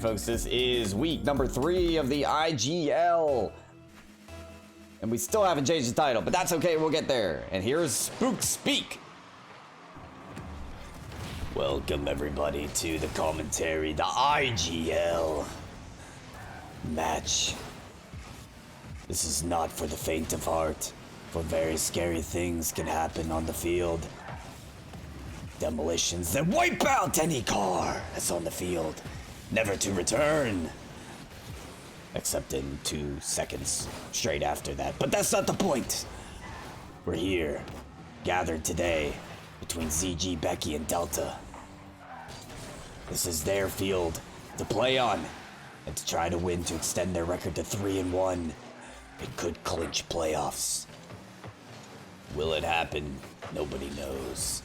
folks. This is week number 3 of the IGL. And we still haven't changed the title, but that's okay, we'll get there. And here's Spook Speak. Welcome everybody to the commentary, the IGL match. This is not for the faint of heart, for very scary things can happen on the field. Demolitions that wipe out any car that's on the field, never to return. Except in 2 seconds straight after that. But that's not the point. We're here, gathered today, between ZG, Becky, and Delta. This is their field to play on, and to try to win to extend their record to 3-1. It could clinch playoffs. Will it happen? Nobody knows.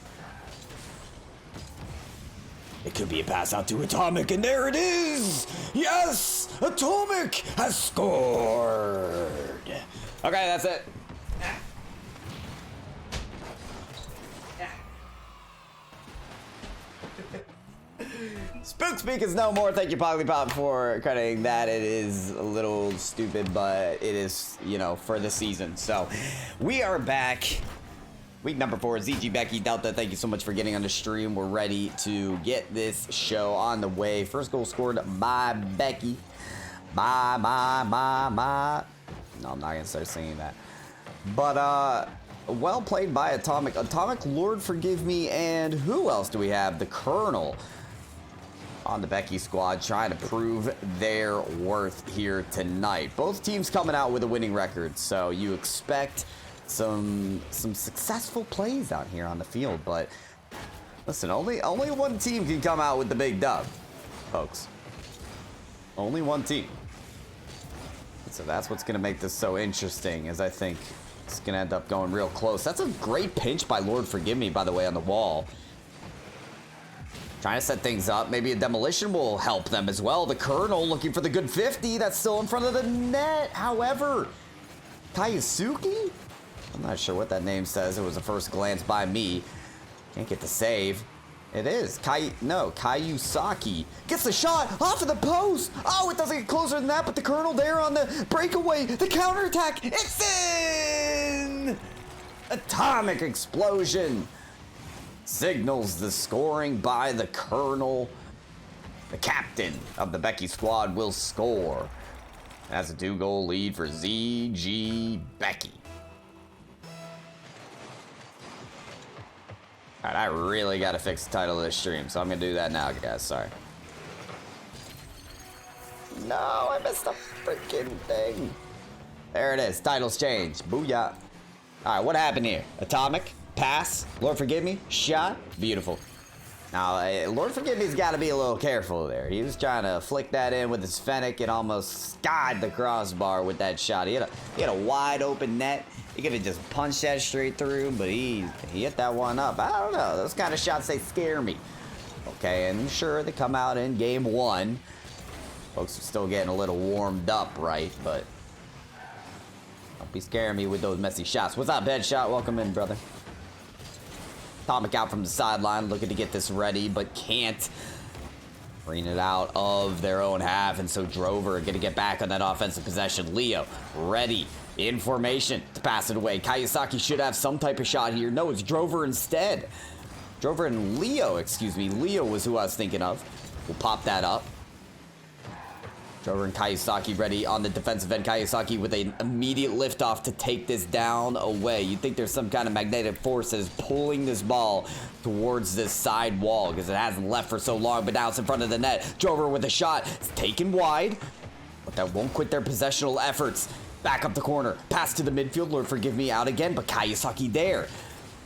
It could be a pass out to Atomic, and there it is! Yes! Atomic has scored! Okay, that's it. Spook Speak is no more. Thank you, Pogglypop, for crediting that. It is a little stupid, but it is, you know, for the season. So, we are back. Week number 4, ZG, Becky, Delta, thank you so much for getting on the stream. We're ready to get this show on the way. First goal scored by Becky. No, I'm not going to start singing that. But, well played by Atomic. Atomic, Lord Forgive Me, and who else do we have? The Colonel on the Becky squad, trying to prove their worth here tonight. Both teams coming out with a winning record, so you expect some successful plays out here on the field, but listen, only one team can come out with the big dub, folks. Only one team. So that's what's gonna make this so interesting, as I think it's gonna end up going real close. That's a great pinch by Lord Forgive Me, by the way, on the wall. Trying to set things up. Maybe a demolition will help them as well. The Colonel looking for the good 50. That's still in front of the net. However, Kayusuki? I'm not sure what that name says. It was a first glance by me. Can't get the save. It is. Kayusaki gets the shot off of the post. Oh, it doesn't get closer than that, but the Colonel there on the breakaway. The counterattack. It's in! Atomic explosion signals the scoring by the Colonel. The captain of the Becky squad will score. That's a 2-goal lead for ZG Becky. Alright, I really gotta fix the title of this stream, so I'm gonna do that now, guys. Sorry. No, I missed the freaking thing. There it is. Titles changed. Booyah. Alright, what happened here? Atomic, pass, Lord Forgive Me, shot. Beautiful. Now, Lord Forgive Me's gotta be a little careful there. He was trying to flick that in with his Fennec and almost skied the crossbar with that shot. He had a wide open net. He could have just punched that straight through, but he hit that one up. I don't know. Those kind of shots, they scare me. Okay, and sure, they come out in game 1. Folks are still getting a little warmed up, right? But don't be scaring me with those messy shots. What's up, Headshot? Welcome in, brother. Atomic out from the sideline, looking to get this ready, but can't. Bring it out of their own half, and so Drover going to get back on that offensive possession. Leo, ready, in formation to pass it away. Kayusaki should have some type of shot here. No, it's Drover instead. Drover and Leo, excuse me. Leo was who I was thinking of. We'll pop that up. Drover and Kayusaki ready on the defensive end. Kayusaki with an immediate liftoff to take this down away. You'd think there's some kind of magnetic force that is pulling this ball towards this side wall because it hasn't left for so long, but now it's in front of the net. Drover with a shot. It's taken wide, but that won't quit their possessional efforts. Back up the corner. Pass to the midfield. Lord Forgive Me out again, but Kayusaki there.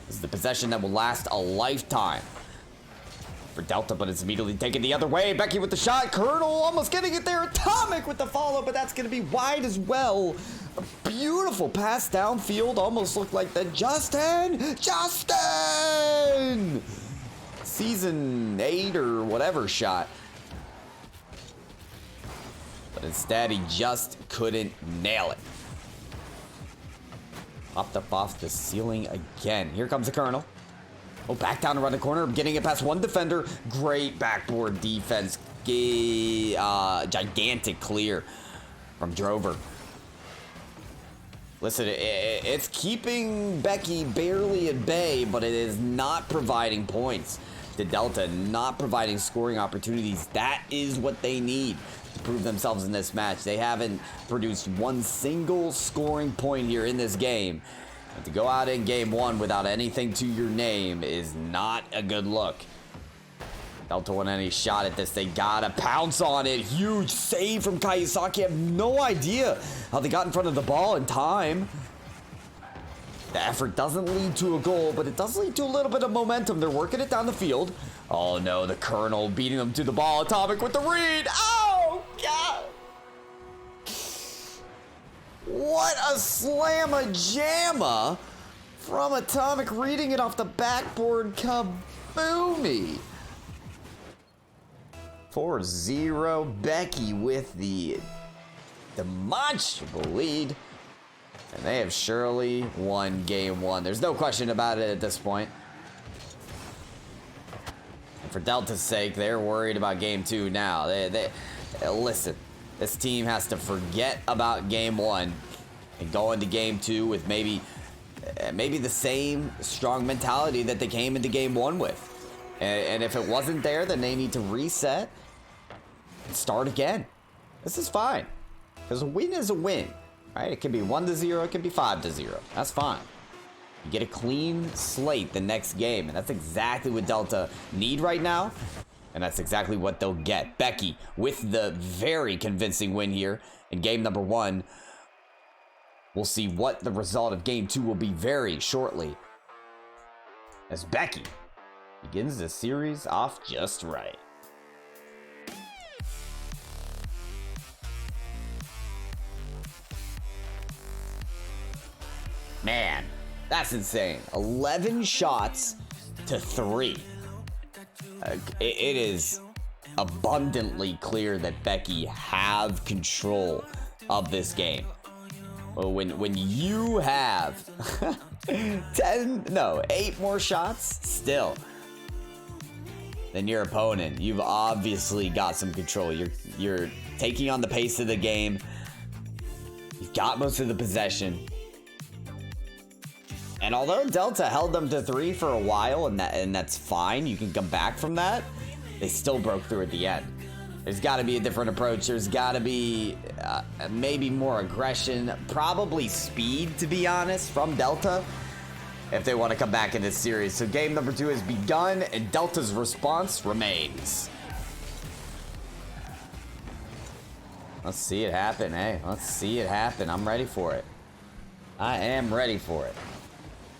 This is the possession that will last a lifetime for Delta, but it's immediately taken the other way. Becky with the shot. Colonel almost getting it there. Atomic with the follow, but that's going to be wide as well. A beautiful pass downfield. Almost looked like the Justin! Season 8 or whatever shot. But instead, he just couldn't nail it. Popped up off the ceiling again. Here comes the Colonel. Oh, back down around the corner, getting it past one defender. Great backboard defense. gigantic clear from Drover. Listen, it's keeping Becky barely at bay, but it is not providing points to Delta, not providing scoring opportunities. That is what they need to prove themselves in this match. They haven't produced one single scoring point here in this game. And to go out in game one without anything to your name is not a good look. Delta want any shot at this. They gotta pounce on it. Huge save from Kayasaki. I have no idea how they got in front of the ball in time. The effort doesn't lead to a goal, but it does lead to a little bit of momentum. They're working it down the field. Oh no, the Colonel beating them to the ball. Atomic with the read. Oh, God. What a slamma-jamma from Atomic, reading it off the backboard. Kaboomy. 4-0. Becky with the demonstrable lead. And they have surely won game one. There's no question about it at this point. And for Delta's sake, they're worried about game two now. Listen, this team has to forget about game one and go into game two with maybe the same strong mentality that they came into game one with. And if it wasn't there, then they need to reset and start again. This is fine, because a win is a win, right? It could be 1-0, it could be 5-0. That's fine. You get a clean slate the next game, and that's exactly what Delta need right now, and that's exactly what they'll get. Becky with the very convincing win here in game number one. We'll see what the result of game two will be very shortly, as Becky begins the series off just right. Man, that's insane. 11 shots to 3. It is abundantly clear that Becky have control of this game. When you have 8 more shots still than your opponent, you've obviously got some control. You're taking on the pace of the game. You've got most of the possession. And although Delta held them to 3 for a while, and that's fine, you can come back from that, they still broke through at the end. There's got to be a different approach. There's got to be maybe more aggression, probably speed, to be honest, from Delta, if they want to come back in this series. So game number 2 has begun, and Delta's response remains. Let's see it happen, eh? Let's see it happen. I'm ready for it. I am ready for it.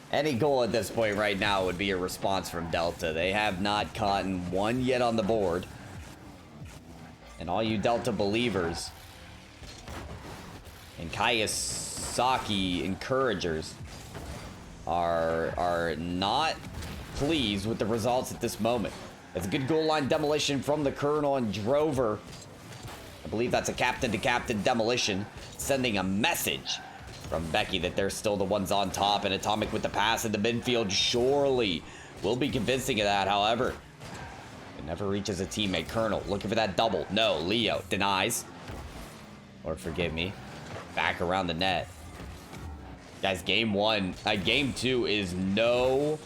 Any goal at this point right now would be a response from Delta. They have not caught one yet on the board. And all you Delta believers and Kayasaki encouragers are not pleased with the results at this moment. It's a good goal line demolition from the Colonel and Drover. I believe that's a captain-to-captain demolition, sending a message from Becky that they're still the ones on top, and Atomic with the pass in the midfield surely will be convincing of that. However, it never reaches a teammate. Colonel looking for that double. No, Leo denies. Or forgive me. Back around the net. Guys, game 2 is no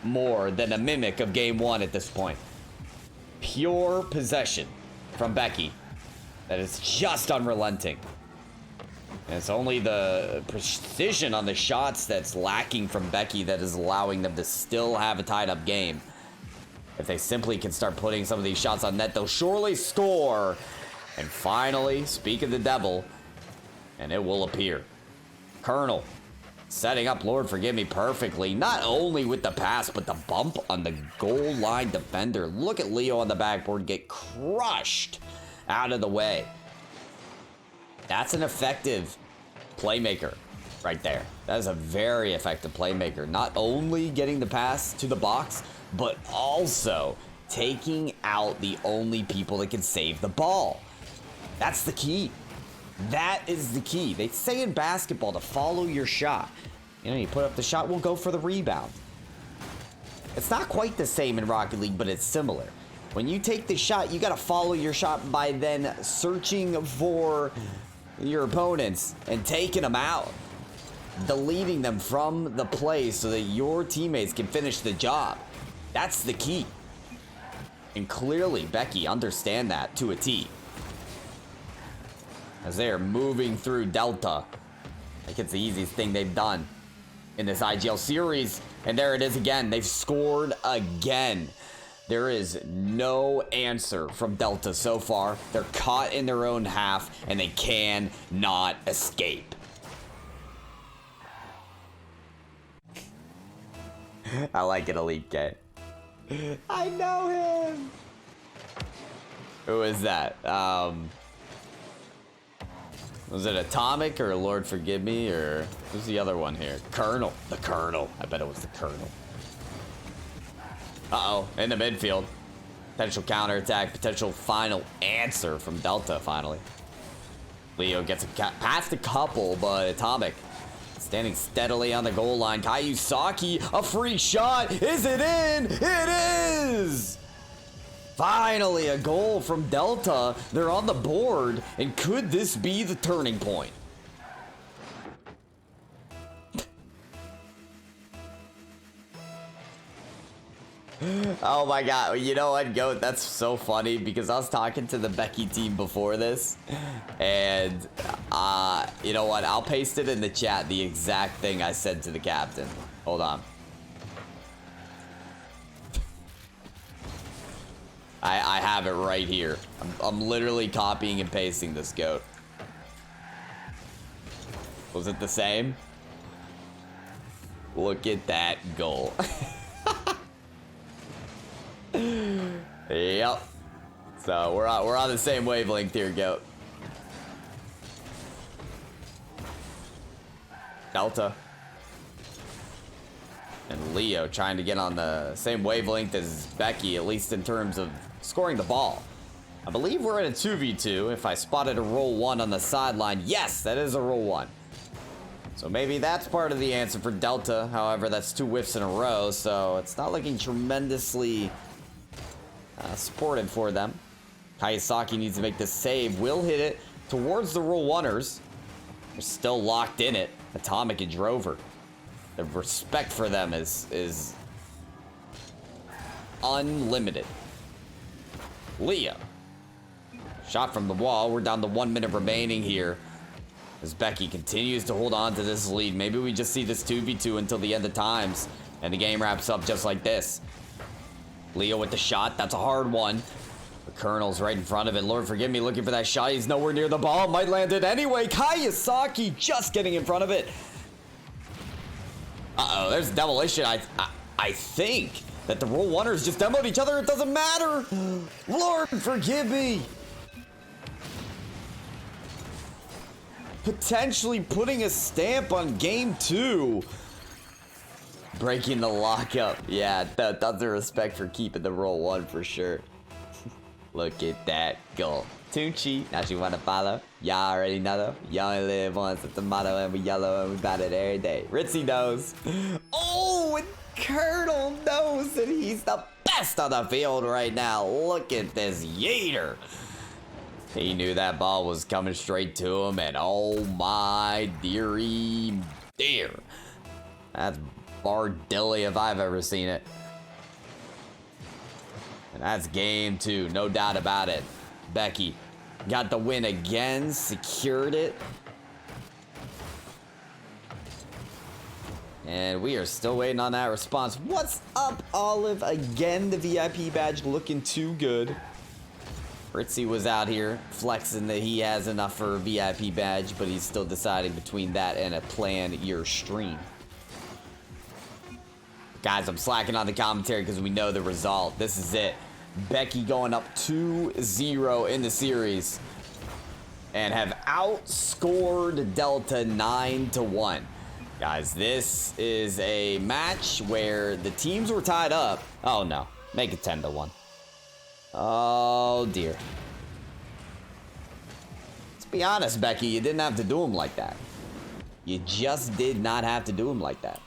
more than a mimic of game 1 at this point. Pure possession from Becky that is just unrelenting. And it's only the precision on the shots that's lacking from Becky that is allowing them to still have a tied-up game. If they simply can start putting some of these shots on net, they'll surely score. And finally, speak of the devil, and it will appear. Colonel setting up Lord Forgive Me perfectly, not only with the pass, but the bump on the goal line defender. Look at Leo on the backboard get crushed out of the way. That's an effective playmaker right there. That is a very effective playmaker. Not only getting the pass to the box, but also taking out the only people that can save the ball. That's the key. That is the key. They say in basketball to follow your shot. You know, you put up the shot, we'll go for the rebound. It's not quite the same in Rocket League, but it's similar. When you take the shot, you got to follow your shot by then searching for your opponents and taking them out. Deleting them from the play so that your teammates can finish the job. That's the key. And clearly, Becky understand that to a T. As they are moving through Delta. Like it's the easiest thing they've done in this IGL series. And there it is again. They've scored again. There is no answer from Delta so far. They're caught in their own half and they cannot escape. I like it, Elite K. I know him. Who is that? Was it Atomic or Lord Forgive Me or who's the other one here? Colonel. The Colonel. I bet it was the Colonel. Uh-oh, in the midfield. Potential counterattack, potential final answer from Delta finally. Leo gets past a couple, but Atomic standing steadily on the goal line. Kayusaki, a free shot. Is it in? It is! Finally, a goal from Delta. They're on the board. And could this be the turning point? Oh my god, you know what, Goat? That's so funny because I was talking to the Becky team before this, and you know what? I'll paste it in the chat, the exact thing I said to the captain. Hold on. I have it right here. I'm literally copying and pasting this, Goat. Was it the same? Look at that goal. Yep. So we're on the same wavelength here, Goat. Delta. And Leo trying to get on the same wavelength as Becky, at least in terms of scoring the ball. I believe we're in a 2v2. If I spotted a roll 1 on the sideline, yes, that is a roll 1. So maybe that's part of the answer for Delta. However, that's 2 whiffs in a row, so it's not looking tremendously supportive for them. Kayasaki needs to make this save. Will hit it towards the roll 1ers. They're still locked in it. Atomic and Drover. The respect for them is unlimited. Leo. Shot from the wall. We're down to 1 minute remaining here. As Becky continues to hold on to this lead. Maybe we just see this 2v2 until the end of times. And the game wraps up just like this. Leo with the shot. That's a hard one. The Colonel's right in front of it. Lord forgive me, looking for that shot. He's nowhere near the ball. Might land it anyway. Kayasaki just getting in front of it. Uh-oh, there's demolition. I think that the roll 1ers just demoed each other. It doesn't matter. Lord forgive me. Potentially putting a stamp on game 2. Breaking the lockup. Yeah, that's the respect for keeping the roll 1 for sure. Look at that goal. Tunchi, now she wanna follow. Y'all already know though. You only live once. It's the motto and we yellow and we bat it every day. Ritzy knows. Oh, and Colonel knows that he's the best on the field right now. Look at this yeeter. He knew that ball was coming straight to him, and oh my dearie dear. That's bar dilly if I've ever seen it. And that's game 2, no doubt about it. Becky got the win again, secured it. And we are still waiting on that response. What's up, Olive? Again, the VIP badge looking too good. Ritzy was out here flexing that he has enough for a VIP badge, but he's still deciding between that and a plan year stream. Guys, I'm slacking on the commentary because we know the result. This is it. Becky going up 2-0 in the series and have outscored Delta 9-1. Guys, this is a match where the teams were tied up. Oh no, make it 10-1. Oh dear. Let's be honest, Becky, you didn't have to do him like that. You just did not have to do him like that.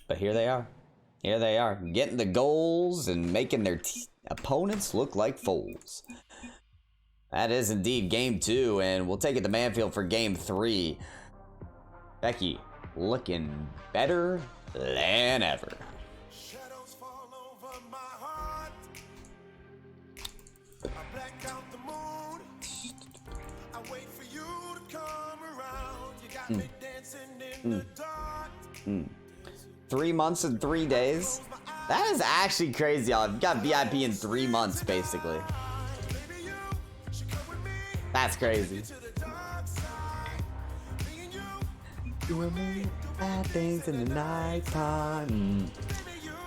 But here they are Here they are, getting the goals and making their opponents look like fools. That is indeed game 2, and we'll take it to Manfield for game 3. Becky looking better than ever. Shadows fall over my heart. I black out the moon. I wait for you to come around. You got me dancing in the dark. 3 months and 3 days. That is actually crazy, y'all. I've got VIP in 3 months, basically. Baby, you should come with me That's crazy. to the dark side. Me and you, Doing bad things in the nighttime.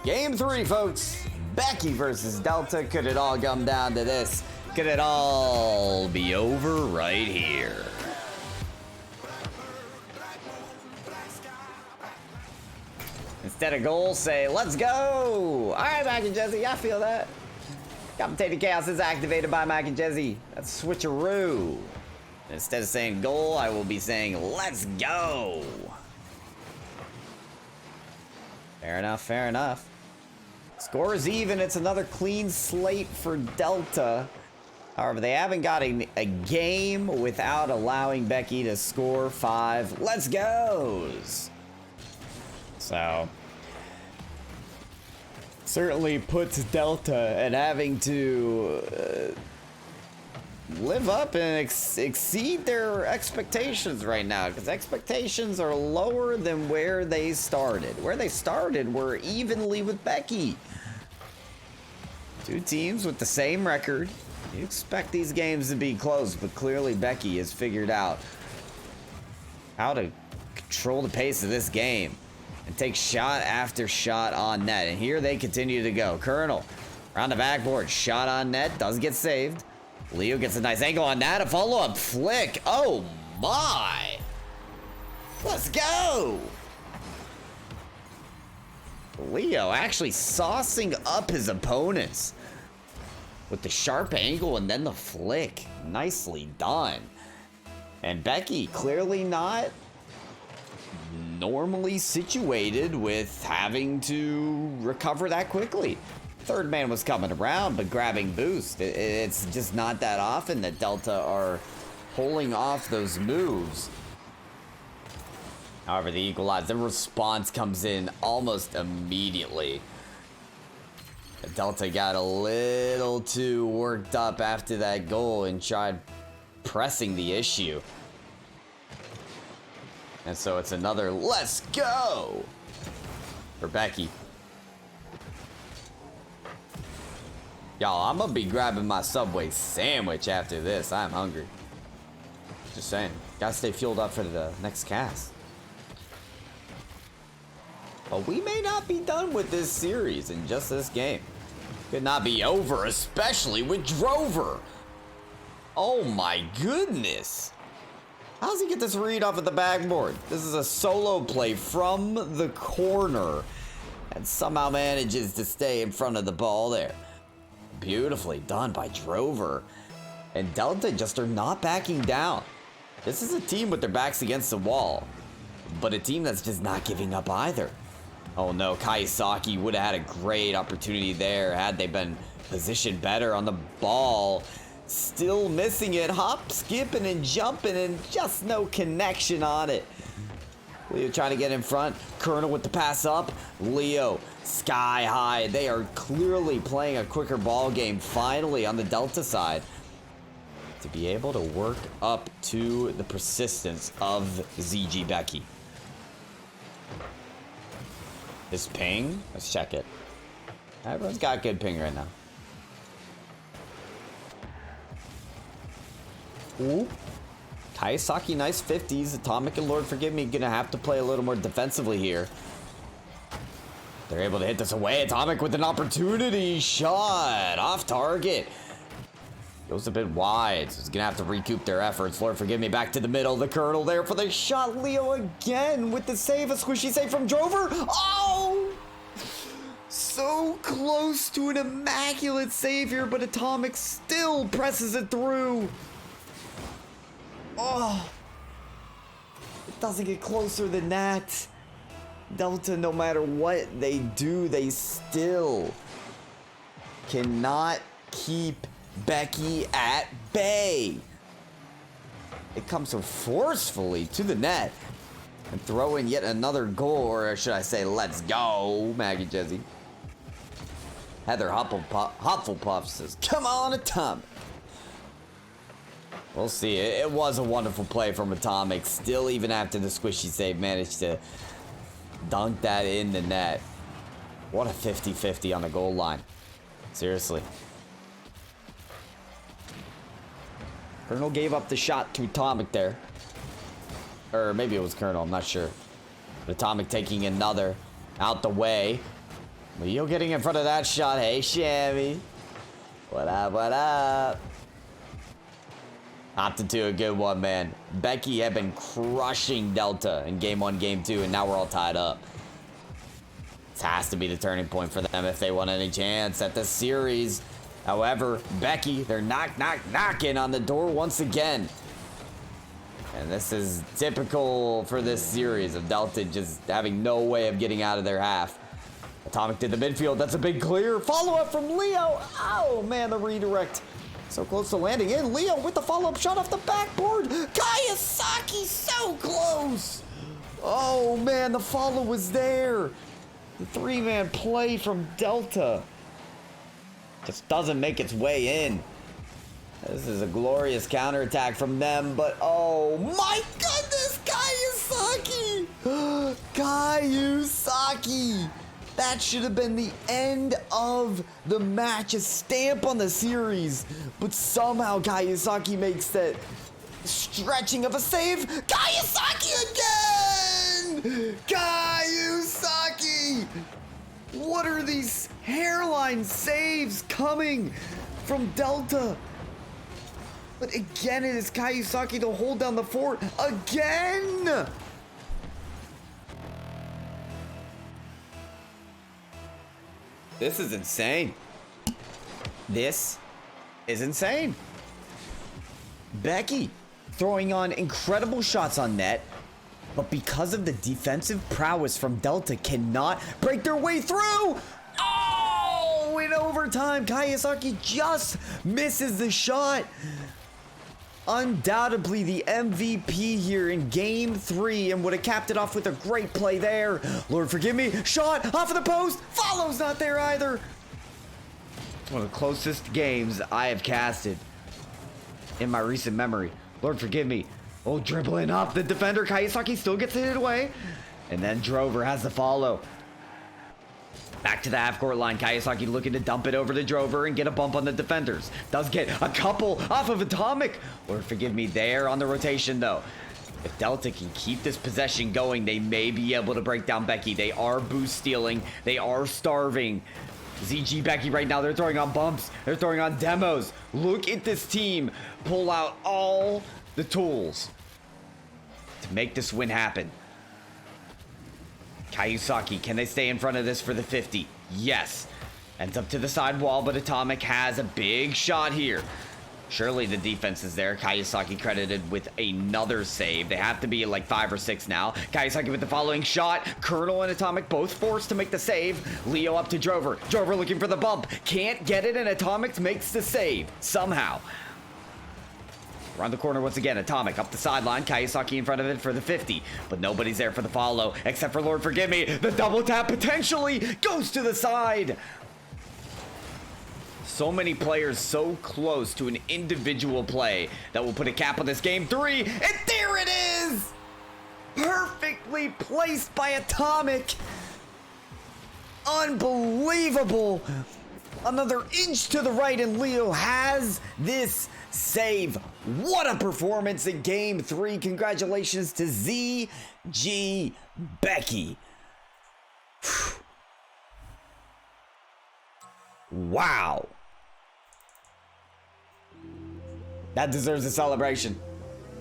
Game 3, folks. Becky versus Delta. Could it all come down to this? Could it all be over right here? Instead of goals, say, let's go! Alright, Mac and Jesse, I feel that. Commentating Chaos is activated by Mac and Jesse. That's switcheroo. Instead of saying goal, I will be saying, let's go! Fair enough, fair enough. Score is even. It's another clean slate for Delta. However, they haven't got a game without allowing Becky to score 5 let's goes. So, certainly puts Delta at having to live up and exceed their expectations right now, because expectations are lower than where they started. Where they started were evenly with Becky. 2 teams with the same record. You expect these games to be close, but clearly Becky has figured out how to control the pace of this game and take shot after shot on net. And here they continue to go. Colonel around the backboard, shot on net, does get saved. Leo gets a nice angle on that, a follow-up flick. Oh my! Let's go! Leo actually saucing up his opponents with the sharp angle and then the flick. Nicely done. And Becky clearly not normally situated with having to recover that quickly. Third man was coming around, but grabbing boost. It's just not that often that Delta are pulling off those moves. However, the equalizer, the response comes in almost immediately. Delta got a little too worked up after that goal and tried pressing the issue. And so it's another let's go for Becky. Y'all, I'm gonna be grabbing my Subway sandwich after this. I'm hungry. Just saying. Gotta stay fueled up for the next cast. But we may not be done with this series in just this game. Could not be over, especially with Drover. Oh my goodness. How does he get this read off of the backboard? This is a solo play from the corner and somehow manages to stay in front of the ball there. Beautifully done by Drover. And Delta just are not backing down. This is a team with their backs against the wall, but a team that's just not giving up either. Oh no, Kayasaki would have had a great opportunity there had they been positioned better on the ball. Still missing it, hop, skipping and jumping and just no connection on it. Leo trying to get in front, Colonel with the pass up, Leo sky high. They are clearly playing a quicker ball game finally on the Delta side to be able to work up to the persistence of ZG Becky. This ping, let's check it. Everyone's got good ping right now. Ooh. Kayasaki, nice 50s. Atomic and Lord Forgive Me gonna have to play a little more defensively here. They're able to hit this away. Atomic with an opportunity shot off target. Goes a bit wide, so he's gonna have to recoup their efforts. Lord Forgive Me back to the middle. The Colonel there for the shot. Leo again with the save. A squishy save from Drover. Oh! So close to an immaculate save here, but Atomic still presses it through. Oh, it doesn't get closer than that. Delta, no matter what they do, they still cannot keep Becky at bay. It comes so forcefully to the net and throw in yet another goal, or should I say, let's go, Maggie Jesse. Heather Hufflepuff says, come on, Atomic. We'll see. It was a wonderful play from Atomic. Still, even after the squishy save, managed to dunk that in the net. What a 50-50 on the goal line. Seriously. Colonel gave up the shot to Atomic there. Or maybe it was Colonel, I'm not sure. But Atomic taking another out the way. Leo getting in front of that shot. Hey, Shammy. What up, what up? Opted to a good one, man. Becky had been crushing Delta in game 1, game 2, and now we're all tied up. This has to be the turning point for them if they want any chance at the series. However, Becky, they're knocking on the door once again. And this is typical for this series of Delta just having no way of getting out of their half. Atomic did the midfield. That's a big clear. Follow-up from Leo. Oh, man, the redirect. So close to landing in. Leo with the follow-up shot off the backboard. Kayasaki so close. Oh, man, the follow was there. The three-man play from Delta just doesn't make its way in. This is a glorious counterattack from them, but oh my goodness, Kayasaki! Kayasaki! That should have been the end of the match, a stamp on the series. But somehow Kayasaki makes that stretching of a save. Kayasaki again! Kayasaki! What are these hairline saves coming from Delta? But again, it is Kayasaki to hold down the fort again! This is insane. This is insane. Becky throwing on incredible shots on net, but because of the defensive prowess from Delta, cannot break their way through. Oh, in overtime, Kayasaki just misses the shot. Undoubtedly the MVP here in game 3 and would have capped it off with a great play there. Lord forgive me, shot off of the post, follow's not there either. It's one of the closest games I have casted in my recent memory. Lord forgive me. Oh, dribbling up the defender, Kayasaki still gets it away. And then Drover has the follow. Back to the half-court line. Kayasaki looking to dump it over to Drover and get a bump on the defenders. Does get a couple off of Atomic. Lord forgive me, there on the rotation though. If Delta can keep this possession going, they may be able to break down Becky. They are boost stealing. They are starving. ZG Becky right now, they're throwing on bumps. They're throwing on demos. Look at this team pull out all the tools to make this win happen. Kayasaki, can they stay in front of this for the 50? Yes. Ends up to the side wall, but Atomic has a big shot here. Surely the defense is there. Kayasaki credited with another save. They have to be like 5 or 6 now. Kayasaki with the following shot. Colonel and Atomic both forced to make the save. Leo up to Drover. Drover looking for the bump. Can't get it, and Atomic makes the save somehow. Around the corner once again, Atomic up the sideline. Kayasaki in front of it for the 50. But nobody's there for the follow, except for Lord forgive me. The double tap potentially goes to the side. So many players so close to an individual play that will put a cap on this game 3. And there it is! Perfectly placed by Atomic. Unbelievable. Another inch to the right, and Leo has this save. What a performance in game 3. Congratulations to ZG Becky. Wow. That deserves a celebration.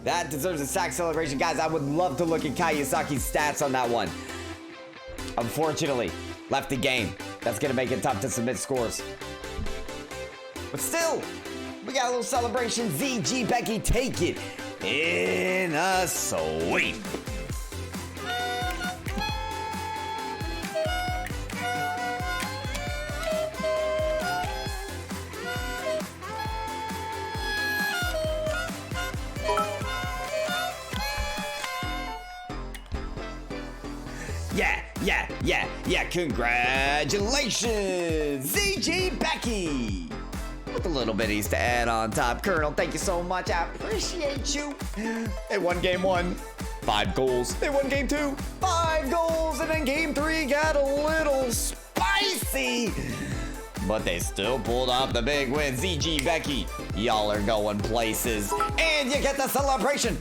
That deserves a sack celebration. Guys, I would love to look at Kayasaki's stats on that one. Unfortunately, left the game. That's going to make it tough to submit scores. But still, we got a little celebration. ZG Becky, take it in a sweep. Yeah, congratulations, ZG Becky. With the little bitties to add on top. Colonel, thank you so much. I appreciate you. They won game 1. 5 goals. They won game 2. 5 goals. And then game 3 got a little spicy. But they still pulled off the big win. ZG Becky, y'all are going places. And you get the celebration.